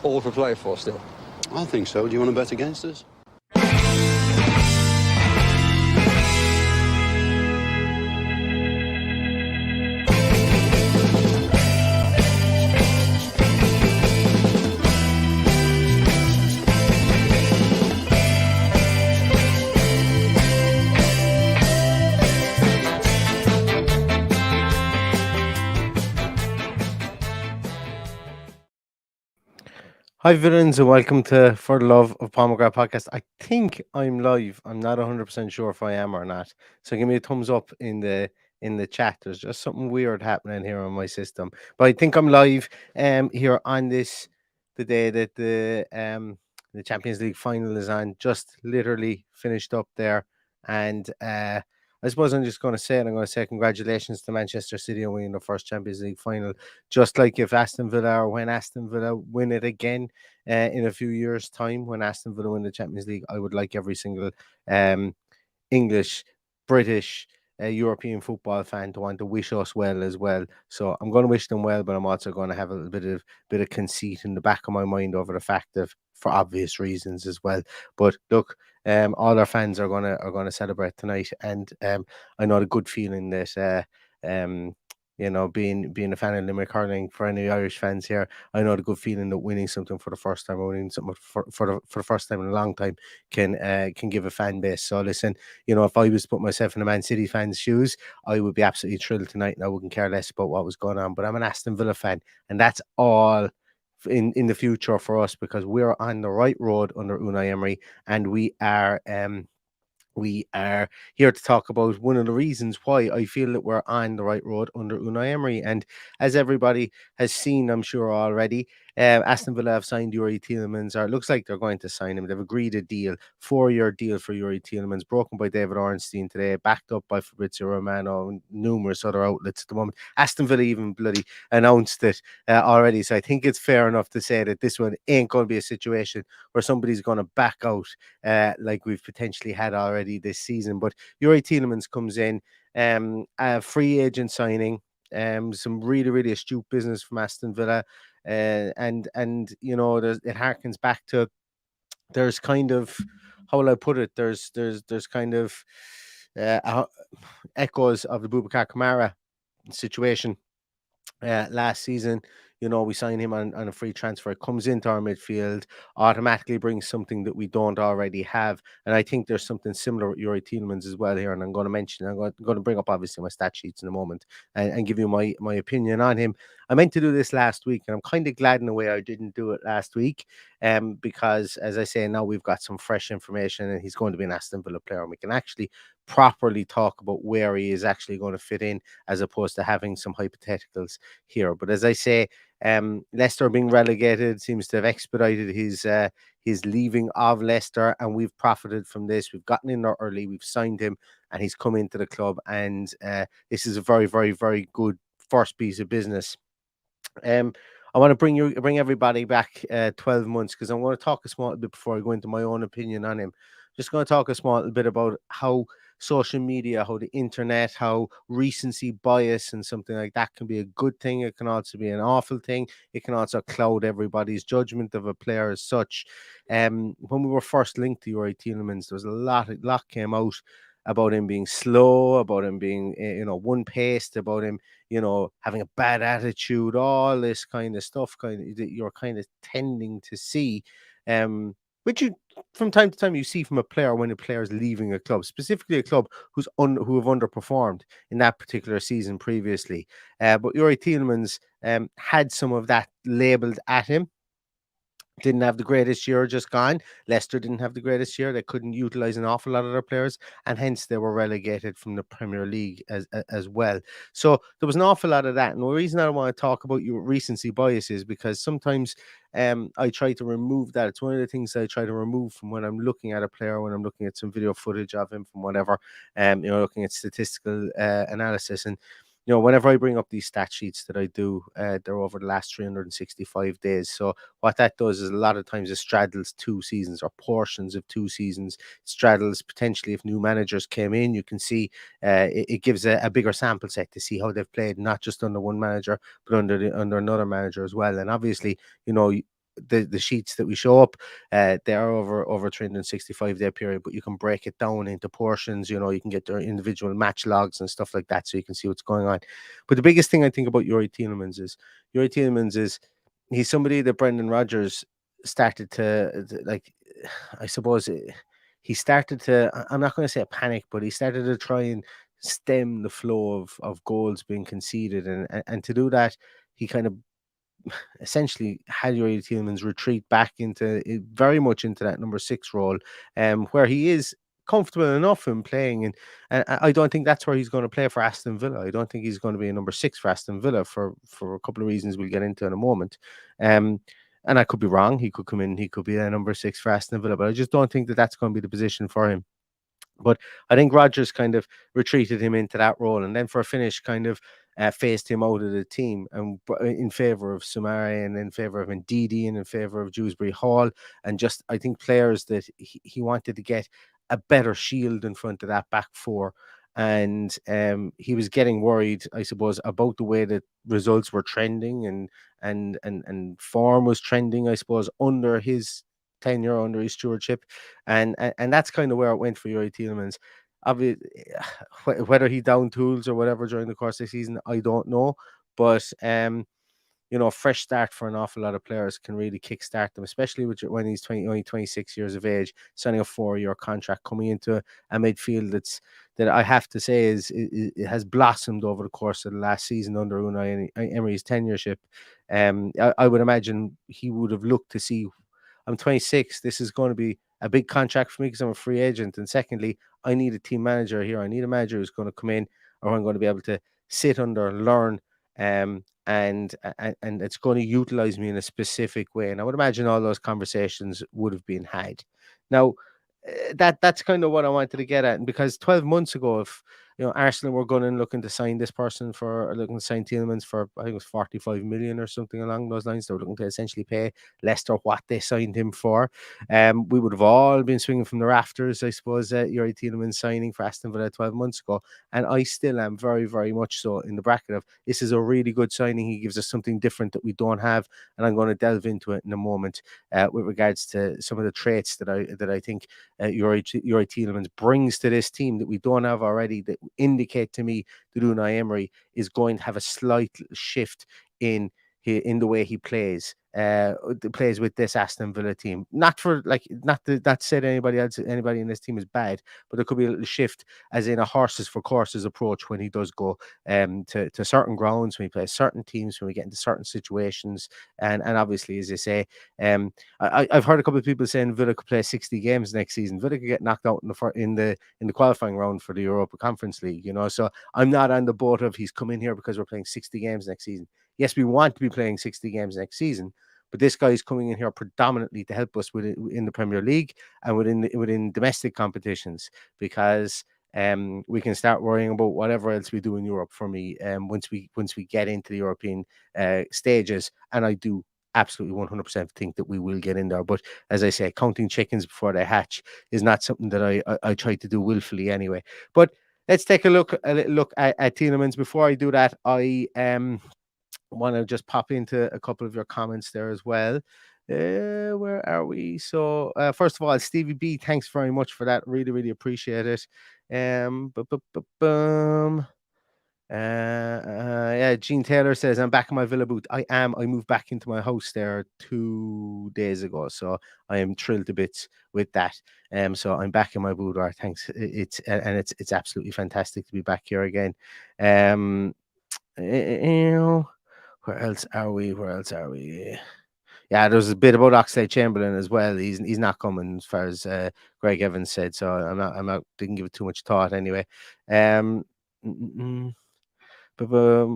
all to play for still. I think so. Do you want to bet against us? Hi, villains, and welcome to For the Love of Pomegranate podcast. I think I'm live. I'm not 100% sure if I am or not. So give me a thumbs up in the chat. There's just something weird happening here on my system, but I think I'm live. Here on the day that the Champions League final is on. Just literally finished up there, and I suppose I'm just going to say it. I'm going to say congratulations to Manchester City on winning the first Champions League final. Just like if Aston Villa, or when Aston Villa win it again in a few years' time, when Aston Villa win the Champions League, I would like every single English, British, European football fan to want to wish us well as well. So I'm going to wish them well, but I'm also going to have a little bit of conceit in the back of my mind over the fact of, for obvious reasons as well. But look, all our fans are gonna celebrate tonight, and I know the good feeling that being a fan of Limerick hurling, for any Irish fans here, I know the good feeling that winning something for the first time, or winning something for the first time in a long time can give a fan base. So listen, if I was to put myself in a Man City fan's shoes, I would be absolutely thrilled tonight, and I wouldn't care less about what was going on. But I'm an Aston Villa fan, and that's all in the future for us, because we're on the right road under Unai Emery, and we are here to talk about one of the reasons why I feel that we're on the right road under Unai Emery. And as everybody has seen, I'm sure already, Aston Villa have signed Youri Tielemans, or it looks like they're going to sign him. They've agreed a deal, 4-year deal for Youri Tielemans, broken by David Ornstein today, backed up by Fabrizio Romano and numerous other outlets at the moment. Aston Villa even bloody announced it already. So I think it's fair enough to say that this one ain't going to be a situation where somebody's going to back out like we've potentially had already this season. But Youri Tielemans comes in, a free agent signing, some really, really astute business from Aston Villa, and it harkens back to, there's kind of, how will I put it? There's kind of echoes of the Boubacar Kamara situation last season. We signed him on a free transfer. Comes into our midfield, automatically brings something that we don't already have. And I think there's something similar with Youri Tielemans as well here. And I'm going to bring up obviously my stat sheets in a moment and give you my opinion on him. I meant to do this last week, and I'm kind of glad in a way I didn't do it last week, because as I say, now we've got some fresh information, and he's going to be an Aston Villa player, and we can actually properly talk about where he is actually going to fit in, as opposed to having some hypotheticals here. But as I say, Leicester being relegated seems to have expedited his leaving of Leicester, and we've profited from this. We've gotten in there early, we've signed him, and he's come into the club, and this is a very, very, very good first piece of business. I want to bring everybody back 12 months, because I want to talk a small bit before I go into my own opinion on him. Just going to talk a small bit about how social media, how the internet, how recency bias and something like that can be a good thing. It can also be an awful thing. It can also cloud everybody's judgment of a player as such. When we were first linked to Youri Tielemans, there was a lot came out about him being slow, about him being, one-paced, about him, having a bad attitude, all this kind of stuff that you're kind of tending to see, which you, from time to time, you see from a player when a player is leaving a club, specifically a club who have underperformed in that particular season previously. But Youri Tielemans had some of that labelled at him. Didn't have the greatest year, just gone. Leicester didn't have the greatest year. They couldn't utilise an awful lot of their players, and hence they were relegated from the Premier League as well. So there was an awful lot of that. And the reason I want to talk about your recency bias is because sometimes I try to remove that. It's one of the things I try to remove from when I'm looking at a player, when I'm looking at some video footage of him from whatever, looking at statistical analysis. And whenever I bring up these stat sheets that I do, they're over the last 365 days. So what that does is a lot of times it straddles 2 seasons or portions of 2 seasons. It straddles potentially, if new managers came in, you can see it gives a bigger sample set to see how they've played, not just under one manager, but under another manager as well. And obviously, the sheets that we show up, they are over 365-day period, but you can break it down into portions. You can get their individual match logs and stuff like that, so you can see what's going on. But the biggest thing I think about Youri Tielemans is he's somebody that Brendan Rodgers started to like. I suppose he started to. I'm not going to say panic, but he started to try and stem the flow of goals being conceded, and to do that, he kind of essentially had Youri Tielemans retreat back into very much into that number 6 role, where he is comfortable enough in playing, and I don't think that's where he's going to play for Aston Villa. I don't think he's going to be a number 6 for Aston Villa for a couple of reasons we'll get into in a moment. Um, and I could be wrong. He could come in. He could be a number 6 for Aston Villa, but I just don't think that that's going to be the position for him. But I think Rodgers kind of retreated him into that role, and then for a finish, kind of phased him out of the team and in favor of Sumari and in favor of Ndidi and in favor of Dewsbury Hall, and just I think players that he wanted to get a better shield in front of that back four. And he was getting worried, I suppose, about the way that results were trending and form was trending, I suppose, under his tenure, under his stewardship, and that's kind of where it went for Youri Tielemans. Obviously, whether he down tools or whatever during the course of the season, I don't know. But a fresh start for an awful lot of players can really kickstart them, especially when he's only 26 years of age, signing a 4-year contract, coming into a midfield that I have to say it has blossomed over the course of the last season under Unai Emery's tenureship. I would imagine he would have looked to see, I'm 26. This is going to be a big contract for me because I'm a free agent. And secondly, I need a team manager here. I need a manager who's going to come in, or I'm going to be able to sit under, learn, and it's going to utilize me in a specific way. And I would imagine all those conversations would have been had. Now, that's kind of what I wanted to get at. And because 12 months ago, if Arsenal were going and looking to sign this person looking to sign Tielemans for, I think it was 45 million or something along those lines. They were looking to essentially pay Leicester what they signed him for. We would have all been swinging from the rafters, I suppose, Youri Tielemans signing for Aston Villa 12 months ago. And I still am very, very much so in the bracket of this is a really good signing. He gives us something different that we don't have. And I'm going to delve into it in a moment with regards to some of the traits that I think Youri Tielemans brings to this team that we don't have already, that indicate to me that Unai Emery is going to have a slight shift in the way he plays with this Aston Villa team. Not that said anybody in this team is bad, but there could be a little shift, as in a horses for courses approach when he does go to certain grounds, when he plays certain teams, when we get into certain situations, and obviously, as I say, I've heard a couple of people saying Villa could play 60 games next season. Villa could get knocked out in the qualifying round for the Europa Conference League. So I'm not on the boat of he's come in here because we're playing 60 games next season. Yes, we want to be playing 60 games next season, but this guy is coming in here predominantly to help us in the Premier League and within domestic competitions, because we can start worrying about whatever else we do in Europe for me once we get into the European stages. And I do absolutely 100% think that we will get in there. But as I say, counting chickens before they hatch is not something that I try to do willfully anyway. But let's take a little look at Tielemans. Before I do that, I want to just pop into a couple of your comments there as well. Where are we? So first of all, Stevie B, thanks very much for that. Really, really appreciate it. Yeah, Gene Taylor says, I'm back in my Villa boot. I am. I moved back into my house there 2 days ago, so I am thrilled to bits with that. So I'm back in my boudoir. Thanks. It's absolutely fantastic to be back here again. Where else are we? Yeah, there's a bit about Oxlade-Chamberlain as well. He's not coming, as far as Greg Evans said. So I'm not didn't give it too much thought anyway. Boom,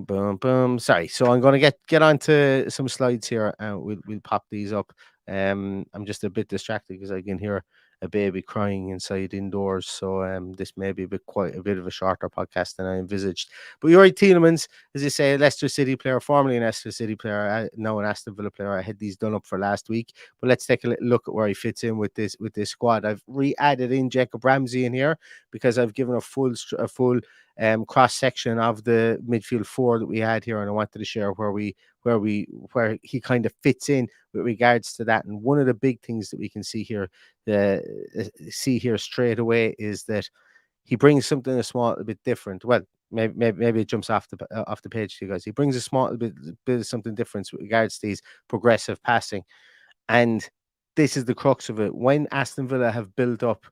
boom, boom. Sorry. So I'm going to get onto some slides here, and we'll pop these up. I'm just a bit distracted because I can hear a baby crying inside indoors. So this may be quite a bit of a shorter podcast than I envisaged. But Youri Tielemans, as you say, Leicester City player, formerly an Leicester City player, now an Aston Villa player. I had these done up for last week, but let's take a little look at where he fits in with this squad. I've re-added in Jacob Ramsey in here because I've given a full cross section of the midfield four that we had here, and I wanted to share where he kind of fits in with regards to that. And one of the big things that we can see here straight away is that he brings something a small bit different. Well, maybe it jumps off the page to you guys. He brings a small bit of something different with regards to his progressive passing. And this is the crux of it. When Aston Villa have built up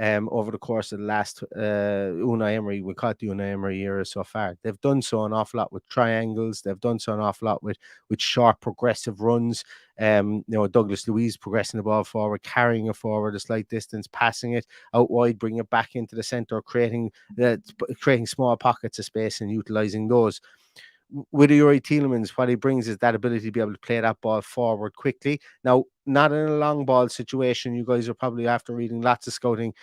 over the course of the last Unai Emery, we call it the Unai Emery era so far, they've done so an awful lot with triangles. They've done so an awful lot with sharp progressive runs. Douglas Luiz progressing the ball forward, carrying it forward a slight distance, passing it out wide, bringing it back into the centre, creating small pockets of space and utilising those. With Youri Tielemans, what he brings is that ability to be able to play that ball forward quickly. Now, not in a long ball situation. You guys are probably after reading lots of scouting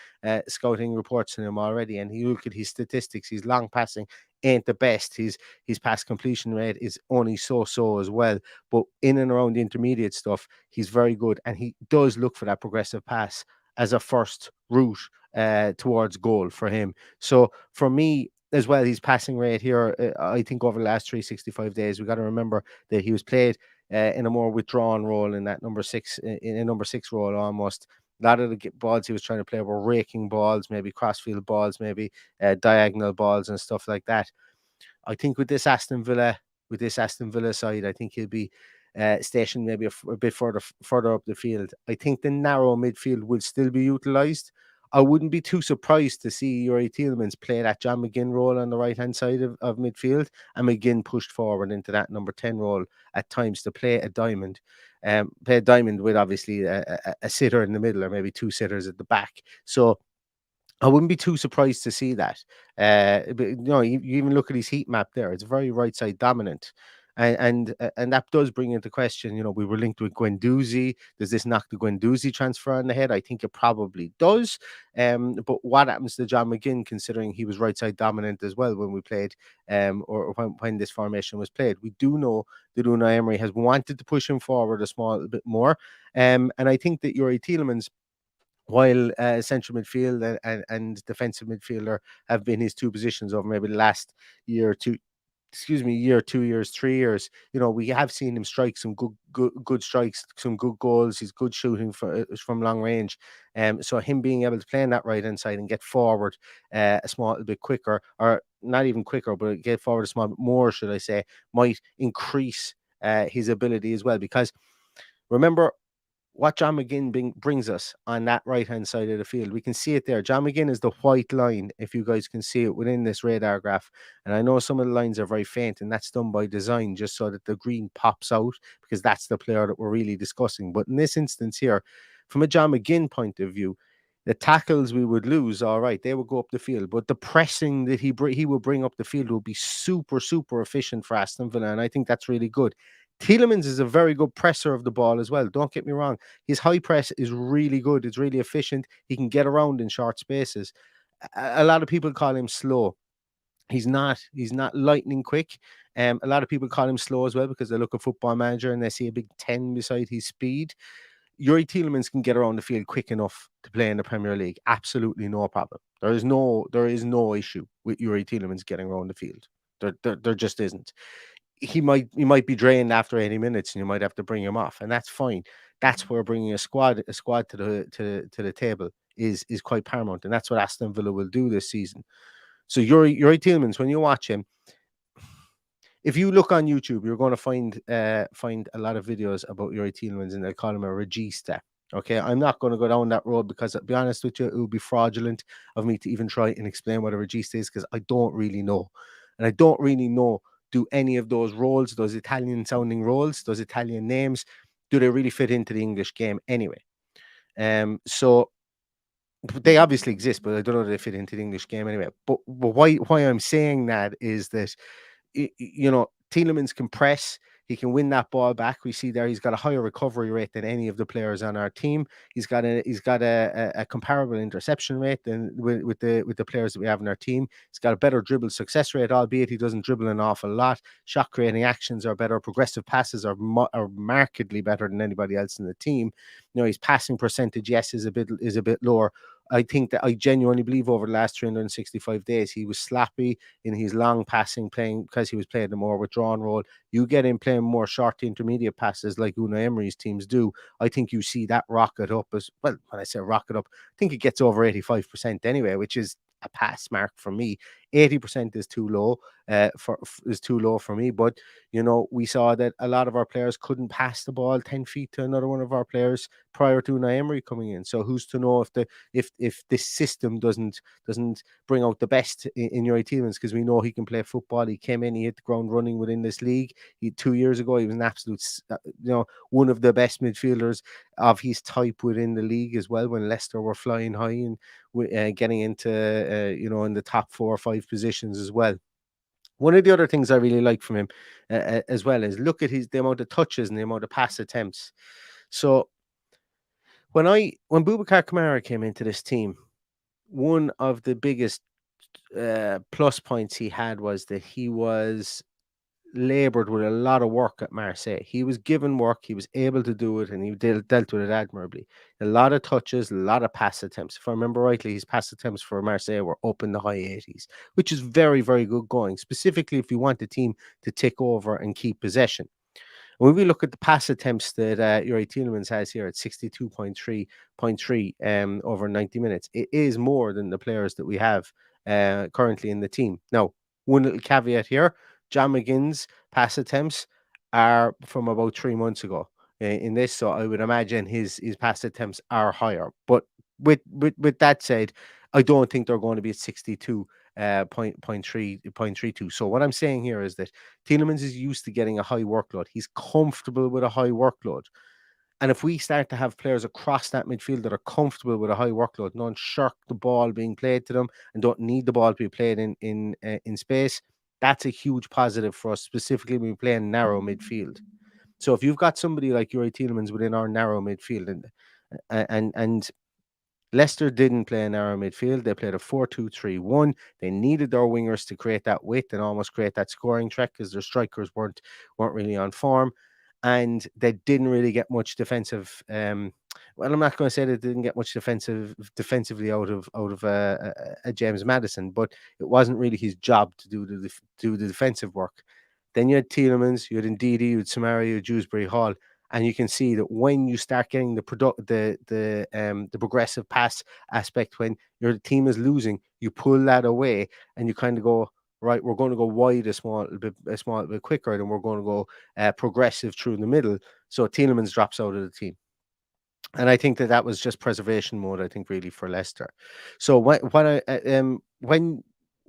reports on him already, and you look at his statistics. His long passing ain't the best. His pass completion rate is only so as well. But in and around the intermediate stuff, he's very good, and he does look for that progressive pass as a first route towards goal for him. So for me, as well, his passing rate here, I think over the last 365 days, we got to remember that he was played in a more withdrawn role in that number six, in a number six role almost. A lot of the balls he was trying to play were raking balls, maybe crossfield balls, maybe diagonal balls and stuff like that. I think with this Aston Villa side, I think he'll be stationed maybe a bit further up the field. I think the narrow midfield will still be utilised. I wouldn't be too surprised to see Youri Tielemans play that John McGinn role on the right-hand side of midfield, and McGinn pushed forward into that number 10 role at times to play a diamond. With obviously a sitter in the middle, or maybe two sitters at the back. So I wouldn't be too surprised to see that. But you even look at his heat map there; it's very right side dominant, and that does bring into question. We were linked with Guendouzi. Does this knock the Guendouzi transfer on the head? I think it probably does. But what happens to John McGinn, considering he was right side dominant as well when we played, or when this formation was played? We do know that Unai Emery has wanted to push him forward a small bit more, and I think that Youri Tielemans, while central midfield and defensive midfielder have been his two positions over maybe the last year or two, 2 years, 3 years, we have seen him strike some good strikes, some good goals. He's good shooting from long range. So him being able to play on that right hand side and get forward a small bit quicker, or not even quicker, but get forward a small bit more, should I say, might increase his ability as well. Because remember what John McGinn brings us on that right-hand side of the field. We can see it there. John McGinn is the white line, if you guys can see it within this radar graph. And I know some of the lines are very faint, and that's done by design, just so that the green pops out, because that's the player that we're really discussing. But in this instance here, from a John McGinn point of view, the tackles we would lose, all right, they would go up the field, but the pressing that he will bring up the field will be super efficient for Aston Villa, and I think that's really good. Tielemans is a very good presser of the ball as well. Don't get me wrong. His high press is really good. It's really efficient. He can get around in short spaces. A lot of people call him slow. He's not. He's not lightning quick. A lot of people call him slow as well because they look at Football Manager and they see a big 10 beside his speed. Youri Tielemans can get around the field quick enough to play in the Premier League. Absolutely no problem. There is no issue with Youri Tielemans getting around the field. There just isn't. He might be drained after 80 minutes, and you might have to bring him off, and that's fine. That's where bringing a squad to the table is quite paramount, and that's what Aston Villa will do this season. So Youri Tielemans, when you watch him, if you look on YouTube, you're going to find a lot of videos about Youri Tielemans, and they call him a regista. Okay, I'm not going to go down that road because, to be honest with you, it would be fraudulent of me to even try and explain what a regista is, because I don't really know, and I don't really know, do any of those roles, those Italian sounding roles, those Italian names, do they really fit into the English game anyway? So they obviously exist, but I don't know if they fit into the English game anyway. But why I'm saying that is that, Tielemans can press. He can win that ball back. We see there he's got a higher recovery rate than any of the players on our team. He's got a comparable interception rate than with the players that we have in our team. He's got a better dribble success rate, albeit he doesn't dribble an awful lot. Shot creating actions are better. Progressive passes are markedly better than anybody else in the team. His passing percentage, yes, is a bit lower. I think that I genuinely believe over the last 365 days, he was slappy in his long passing, playing because he was playing a more withdrawn role. You get him playing more short to intermediate passes like Unai Emery's teams do. I think you see that rocket up as well. When I say rocket up, I think it gets over 85% anyway, which is a pass mark for me. 80% is too low is too low for me. But we saw that a lot of our players couldn't pass the ball 10 feet to another one of our players prior to Unai Emery coming in. So who's to know if this system doesn't bring out the best in Youri Tielemans, because we know he can play football. He came in, he hit the ground running within this league. 2 years ago, he was an absolute, one of the best midfielders of his type within the league as well, when Leicester were flying high and getting into in the top 4 or 5 positions as well. One of the other things I really like from him as well is look at the amount of touches and the amount of pass attempts. So when Boubacar Kamara came into this team, one of the biggest plus points he had was that he was labored with a lot of work at Marseille. He was given work, he was able to do it, and he dealt with it admirably. A lot of touches, a lot of pass attempts. If I remember rightly, his pass attempts for Marseille were up in the high 80s, which is very, very good going, specifically if you want the team to take over and keep possession. When we look at the pass attempts that Youri Tielemans has here at 62.3 over 90 minutes, it is more than the players that we have currently in the team. Now, one little caveat here: John McGinn's pass attempts are from about 3 months ago in this, so I would imagine his pass attempts are higher. But with that said, I don't think they're going to be at 62 0.32. So what I'm saying here is that Tielemans is used to getting a high workload. He's comfortable with a high workload. And if we start to have players across that midfield that are comfortable with a high workload, don't shirk the ball being played to them and don't need the ball to be played in space, that's a huge positive for us, specifically when we play in narrow midfield. So if you've got somebody like Youri Tielemans within our narrow midfield, and Leicester didn't play a narrow midfield. They played a 4-2-3-1. They needed their wingers to create that width and almost create that scoring threat, because their strikers weren't really on form, and they didn't really get much defensive. Well, I'm not going to say they didn't get much defensively out of James Maddison, but it wasn't really his job to do the defensive work. Then you had Tielemans, you had Ndidi, you had Samari, you had Dewsbury Hall, and you can see that when you start getting the progressive pass aspect, when your team is losing, you pull that away and you kind of go, right, we're going to go wide a small bit quicker, and we're going to go progressive through the middle. So Tielemans drops out of the team. And I think that was just preservation mode, I think, really, for Leicester. So when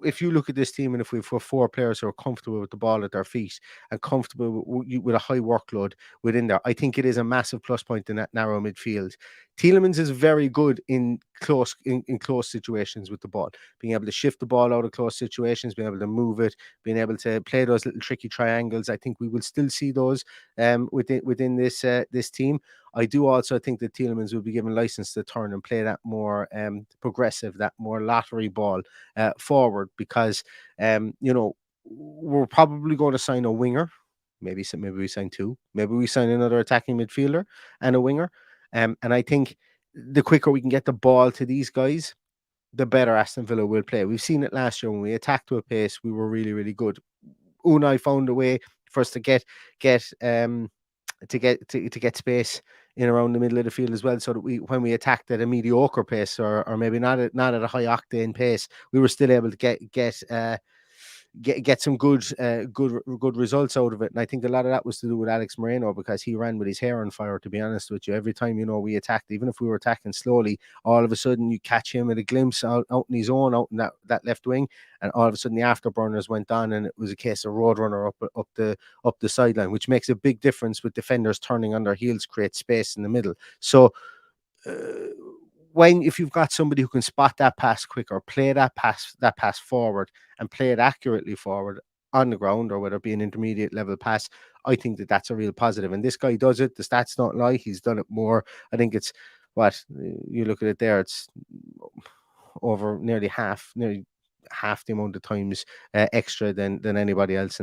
if you look at this team, and if we've 4 players who are comfortable with the ball at their feet and comfortable with a high workload within there, I think it is a massive plus point in that narrow midfield. Tielemans is very good in close situations with the ball, being able to shift the ball out of close situations, being able to move it, being able to play those little tricky triangles. I think we will still see those within this team. I do also think that Tielemans will be given license to turn and play that more progressive, that more lottery ball forward, because we're probably going to sign a winger. Maybe we sign 2. Maybe we sign another attacking midfielder and a winger. And I think the quicker we can get the ball to these guys, the better Aston Villa will play. We've seen it last year when we attacked to a pace. We were really, really good. Unai found a way for us to get space in around the middle of the field as well, so that when we attacked at a mediocre pace, or maybe not at a high octane pace, we were still able to get some good results out of it. And I think a lot of that was to do with Alex Moreno, because he ran with his hair on fire, to be honest with you. Every time we attacked, even if we were attacking slowly, all of a sudden you catch him at a glimpse out in his own, out in that left wing, and all of a sudden the afterburners went on, and it was a case of roadrunner up the sideline, which makes a big difference with defenders turning on their heels, create space in the middle. So if you've got somebody who can spot that pass quicker, play that pass forward, and play it accurately forward on the ground, or whether it be an intermediate level pass, I think that that's a real positive. And this guy does it. The stats don't lie. He's done it more. I think it's what you look at it there. It's over nearly half the amount of times extra than anybody else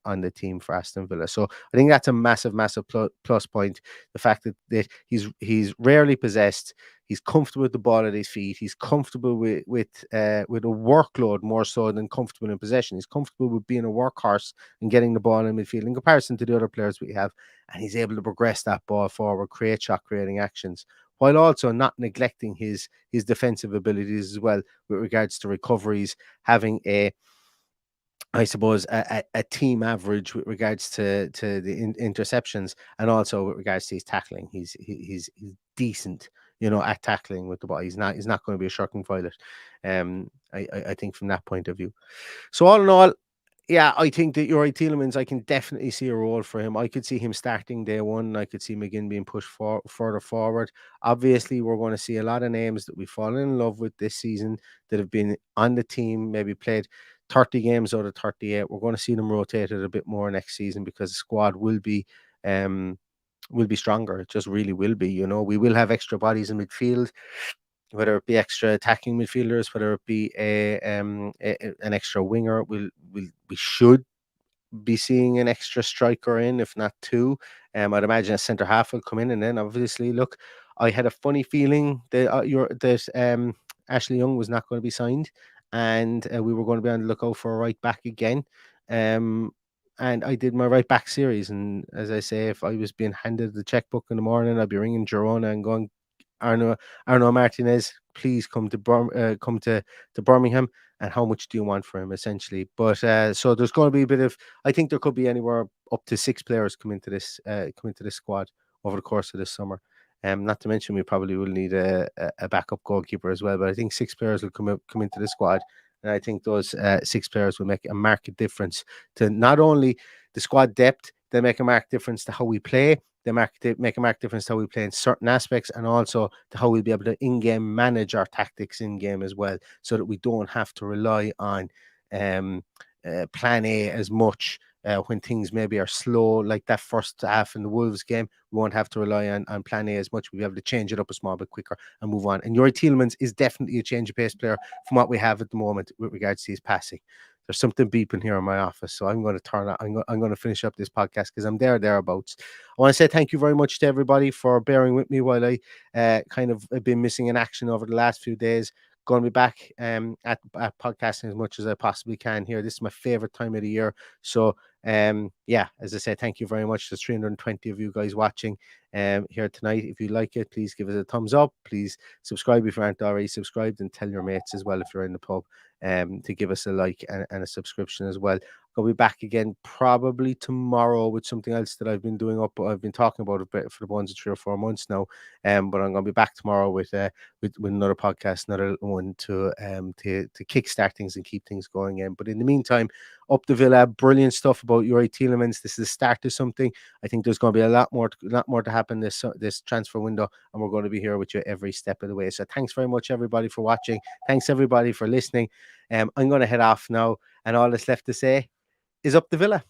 on the team for Aston Villa. So I think that's a massive, massive plus point. The fact that he's rarely possessed. He's comfortable with the ball at his feet. He's comfortable with a workload more so than comfortable in possession. He's comfortable with being a workhorse and getting the ball in midfield in comparison to the other players we have. And he's able to progress that ball forward, create shot creating actions, while also not neglecting his defensive abilities as well with regards to recoveries, having I suppose a team average with regards to the interceptions, and also with regards to his tackling. He's decent, at tackling with the ball. He's not going to be a shirking violet. I think from that point of view. So all in all, yeah, I think that Youri Tielemans, I can definitely see a role for him. I could see him starting day one. I could see McGinn being pushed further forward. Obviously, we're going to see a lot of names that we've fallen in love with this season that have been on the team, maybe played 30 games out of 38. We're going to see them rotated a bit more next season because the squad will be stronger. It just really will be. We will have extra bodies in midfield, whether it be extra attacking midfielders, whether it be an extra winger. We should be seeing an extra striker in, if not two. I'd imagine a centre half will come in, and then obviously, look, I had a funny feeling that Ashley Young was not going to be signed, and we were going to be on the lookout for a right back again. And I did my right back series, and as I say, if I was being handed the checkbook in the morning, I'd be ringing Girona and going, Arno Martinez, please come to Birmingham, and how much do you want for him, essentially? But so there's going to be a bit of, I think there could be anywhere up to 6 players come into this squad over the course of this summer. Not to mention we probably will need a backup goalkeeper as well. But I think 6 players will come into the squad, and I think those 6 players will make a marked difference to not only the squad depth, they make a marked difference to how we play. They make a marked difference to how we play in certain aspects, and also to how we'll be able to in-game manage our tactics in-game as well, so that we don't have to rely on plan A as much when things maybe are slow, like that first half in the Wolves game. We won't have to rely on plan A as much. We'll be able to change it up a small bit quicker and move on. And Youri Tielemans is definitely a change of pace player from what we have at the moment with regards to his passing. There's something beeping here in my office, so I'm going to turn it. I'm going to finish up this podcast because I'm thereabouts. I want to say thank you very much to everybody for bearing with me while I kind of have been missing in action over the last few days. Going to be back at podcasting as much as I possibly can here. This is my favorite time of the year. So yeah, as I said, thank you very much. There's 320 of you guys watching here tonight. If you like it, please give us a thumbs up. Please subscribe if you aren't already subscribed, and tell your mates as well if you're in the pub to give us a like and a subscription as well. I'll be back again probably tomorrow with something else that I've been doing up. I've been talking about it for the ones of 3 or 4 months now. But I'm going to be back tomorrow with another podcast, another one to kickstart things and keep things going in. But in the meantime, up the Villa, brilliant stuff about Youri Tielemans. This is the start of something. I think there's going to be a lot more to happen this transfer window, and we're going to be here with you every step of the way. So thanks very much, everybody, for watching. Thanks everybody for listening. I'm going to head off now, and all that's left to say is up the Villa.